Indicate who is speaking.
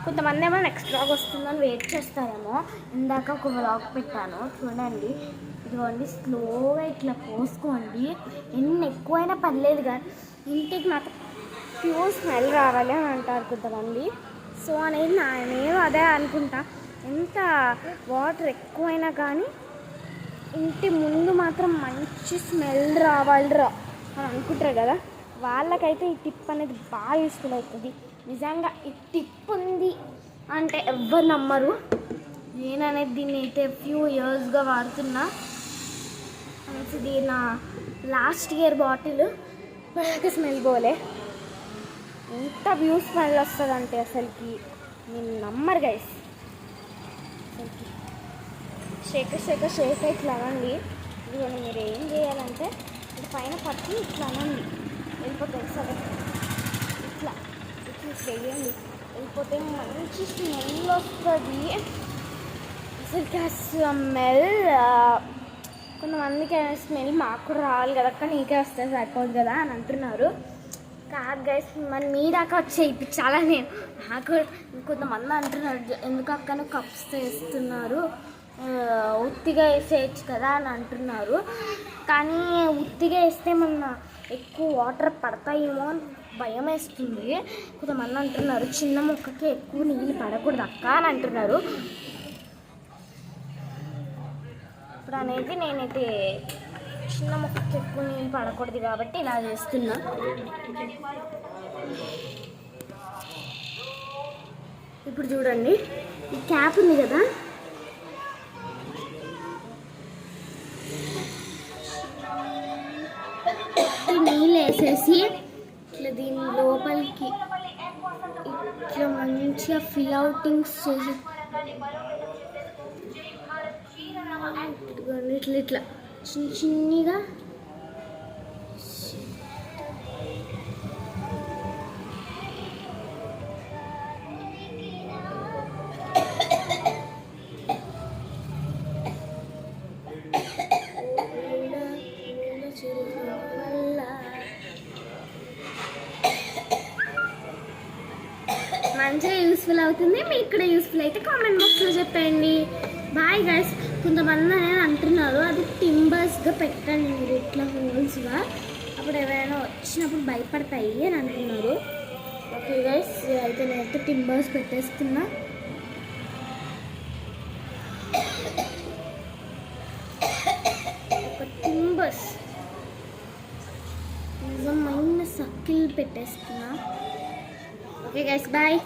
Speaker 1: కొంతమంది ఏమో next vlog వస్తుందని వెయిట్ చేస్తారేమో. ఇందాక ఒక వ్లాగ్ పెట్టాను చూడండి. ఇదిగోండి, స్లోగా ఇట్లా పోసుకోండి. ఎన్ని ఎక్కువైనా పర్లేదు కానీ ఇంటికి మాత్రం ప్యూర్ స్మెల్ రావాలి అని అంటారు కొంతమంది. సో అనేది నేను అదే అనుకుంటా. ఎంత వాటర్ ఎక్కువైనా కానీ ఇంటి ముందు మాత్రం మంచి స్మెల్ రావాలిరా అని అనుకుంటారు కదా, వాళ్ళకైతే ఈ టిప్ అనేది బాగా యూస్ఫుల్ అవుతుంది. నిజంగా ఈ టిప్ ఉంది అంటే ఎవ్వరు నమ్మరు. నేననేది దీన్ని అయితే ఫ్యూ ఇయర్స్గా వాడుతున్నా. ఇది నా లాస్ట్ ఇయర్ బాటిల్, బాగా స్మెల్ పోలే. ఎంత వ్యూ స్మెల్ వస్తుందంటే అసలుకి నేను నమ్మరు గైస్. అసలుకి షేక్ ఇట్లా అనండి. ఇదిగోండి, మీరు ఏం చేయాలంటే ఇది పైన పట్టి ఇట్లా అనండి, వెళ్ళిపోతుంది సరే. ఇట్లా ఇట్లా చేయండి, వెళ్ళిపోతే మంచి స్మెల్ వస్తుంది. అసలుకి ఆ స్మెల్ కొంతమందికి స్మెల్ మాకు కూడా రావాలి కదా అక్క, నీకే వస్తే సరిపోదు కదా అని అంటున్నారు. కాదు గైస్, మరి మీ దాకా వచ్చి ఇప్పించాలా నేను? నాకు కొంతమంది అంటున్నారు, ఎందుకు అక్క నువ్వు కప్స్ వేస్తున్నారు, ఉత్తిగా వేసేయచ్చు కదా అని అంటున్నారు. కానీ ఉత్తిగా వేస్తే మన ఎక్కువ వాటర్ పడతాయేమో అని భయం వేస్తుంది. కొంతమంది అంటున్నారు చిన్న మొక్కకి ఎక్కువ నీళ్ళు పడకూడదు అక్క అని అంటున్నారు. ఇప్పుడు అనేది నేనైతే చిన్న మొక్కకి ఎక్కువ నీళ్ళు పడకూడదు కాబట్టి ఇలా చేస్తున్నా. ఇప్పుడు చూడండి, ఈ క్యాప్ ఉంది కదా, నీళ్ళు వేసేసి ఇట్లా దీని లోపలికి ఇట్లా మంచిగా ఫిల్ అవుటింగ్స్ చేసి ఇట్లా ఇట్లా చిన్నగా మంచిగా యూస్ఫుల్ అవుతుంది. మీకు కూడా యూస్ఫుల్ అయితే కామెంట్ బాక్స్లో చెప్పండి. Bye guys. కొంతమంది అనేది అంటున్నారు అది టింబర్స్గా పెట్టండి మీరు ఇట్లా హోల్స్గా, అప్పుడు ఎవరైనా వచ్చినప్పుడు భయపడతాయి అని అంటున్నారు. ఓకే గైస్, అయితే నేనైతే టింబర్స్ పెట్టేస్తున్నా. ఒక టింబర్స్ నిజమైన సర్కిల్ పెట్టేస్తున్నా. Okay guys, bye.